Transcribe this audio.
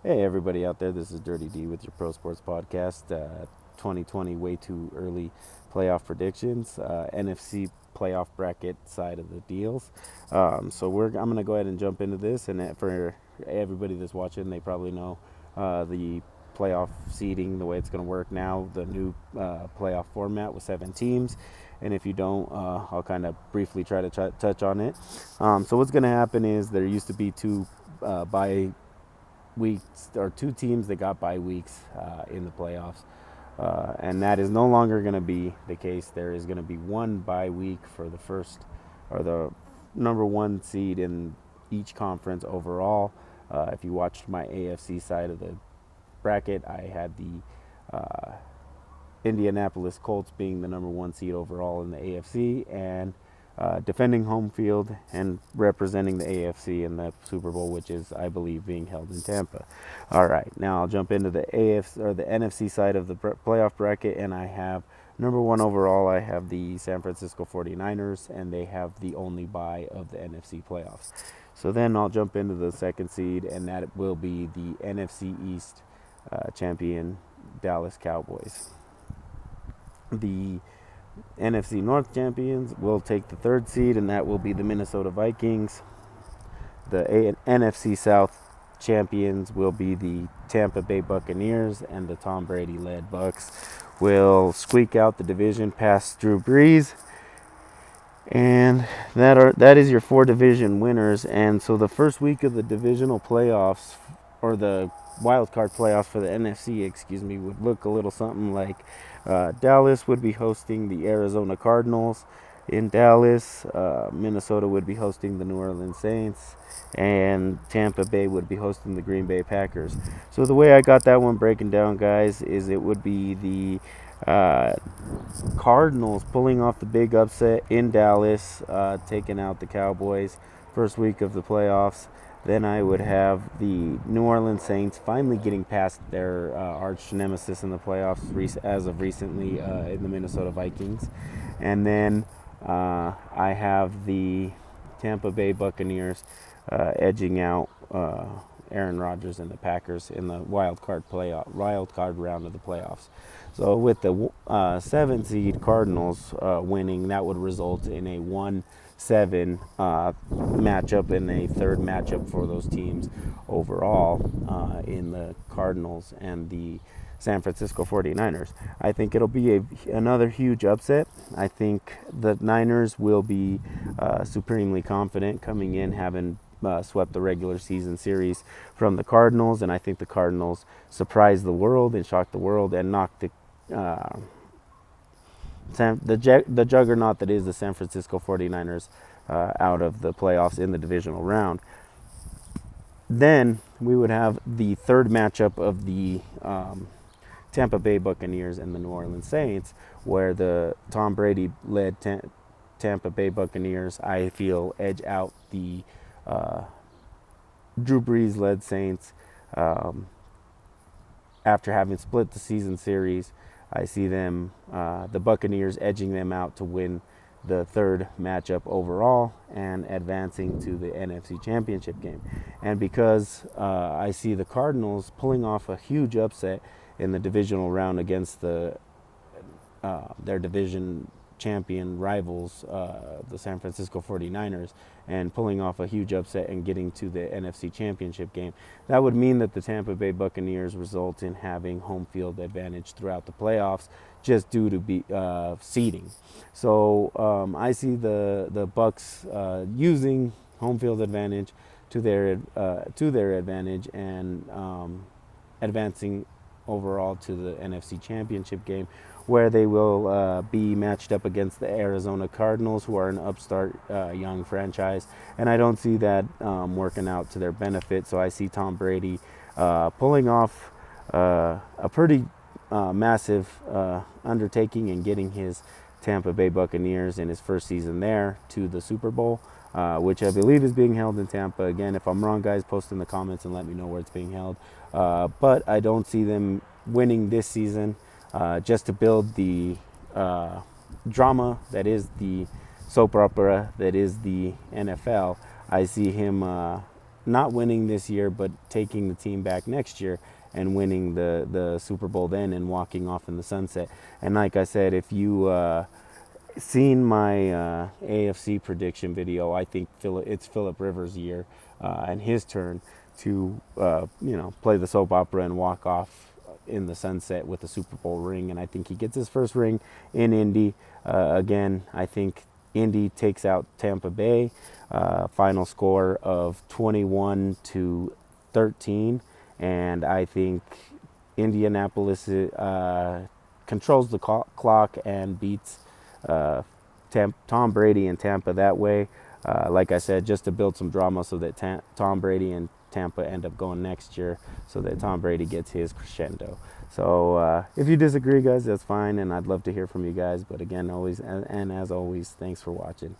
Hey, everybody out there, this is Dirty D with your Pro Sports Podcast. 2020 way too early playoff predictions, NFC playoff bracket side of the deals. I'm going to go ahead and jump into this. And for everybody that's watching, they probably know the playoff seeding, the way it's going to work now, the new playoff format with 7 teams. And if you don't, I'll kind of briefly try to touch on it. So what's going to happen is there used to be two bye weeks or 2 teams that got bye weeks in the playoffs. And that is no longer going to be the case. There is going to be one bye week for the first or the number one seed in each conference overall. If you watched my AFC side of the bracket, I had the Indianapolis Colts being the number one seed overall in the AFC and defending home field and representing the AFC in the Super Bowl, which is, I believe, being held in Tampa. All right, now I'll jump into the AFC or the NFC side of the playoff bracket, and I have number one overall. I have the San Francisco 49ers, and they have the only bye of the NFC playoffs. So then I'll jump into the second seed, and that will be the NFC East champion Dallas Cowboys. The NFC North champions will take the third seed, and that will be the Minnesota Vikings. The NFC South champions will be the Tampa Bay Buccaneers, and the Tom Brady led Bucks will squeak out the division past Drew Brees. And that is your 4 division winners. And so the first week of the divisional playoffs, or the wild card playoffs for the NFC, would look a little something like Dallas would be hosting the Arizona Cardinals in Dallas. Minnesota would be hosting the New Orleans Saints, and Tampa Bay would be hosting the Green Bay Packers. So the way I got that one breaking down, guys, is it would be the Cardinals pulling off the big upset in Dallas, taking out the Cowboys first week of the playoffs. Then I would have the New Orleans Saints finally getting past their arch nemesis in the playoffs as of recently in the Minnesota Vikings. And then I have the Tampa Bay Buccaneers edging out Aaron Rodgers and the Packers in the wild card round of the playoffs. So with the 7 seed Cardinals winning, that would result in a 1-7 matchup and a third matchup for those teams overall in the Cardinals and the San Francisco 49ers. I think it'll be another huge upset. I think the Niners will be supremely confident coming in, having swept the regular season series from the Cardinals, and I think the Cardinals surprised the world and shocked the world and knocked the juggernaut that is the San Francisco 49ers out of the playoffs in the divisional round. Then we would have the third matchup of the Tampa Bay Buccaneers and the New Orleans Saints, where the Tom Brady led Tampa Bay Buccaneers, I feel, edge out the Drew Brees led Saints. After having split the season series, I see them, the Buccaneers, edging them out to win the third matchup overall and advancing to the NFC Championship game. And because I see the Cardinals pulling off a huge upset in the divisional round against their division champion rivals, the San Francisco 49ers, and pulling off a huge upset and getting to the NFC Championship game. That would mean that the Tampa Bay Buccaneers result in having home field advantage throughout the playoffs just due to seeding. So I see the Bucks using home field advantage to their advantage and advancing overall to the NFC Championship game, where they will be matched up against the Arizona Cardinals, who are an upstart young franchise. And I don't see that working out to their benefit. So I see Tom Brady pulling off a pretty massive undertaking and getting his Tampa Bay Buccaneers in his first season there to the Super Bowl, which I believe is being held in Tampa. Again, if I'm wrong, guys, post in the comments and let me know where it's being held. But I don't see them winning this season just to build the drama that is the soap opera that is the NFL. I see him not winning this year, but taking the team back next year and winning the Super Bowl then and walking off in the sunset. And like I said, if you seen my AFC prediction video, I think it's Philip Rivers' year and his turn to play the soap opera and walk off in the sunset with a Super Bowl ring. And I think he gets his first ring in Indy. Again, I think Indy takes out Tampa Bay. Final score of 21-13, and I think Indianapolis controls the clock and beats Tom Brady and Tampa that way. Like I said, just to build some drama so that Tom Brady and Tampa end up going next year, so that Tom Brady gets his crescendo. So if you disagree, guys, that's fine, and I'd love to hear from you guys. But again, always, and as always, thanks for watching.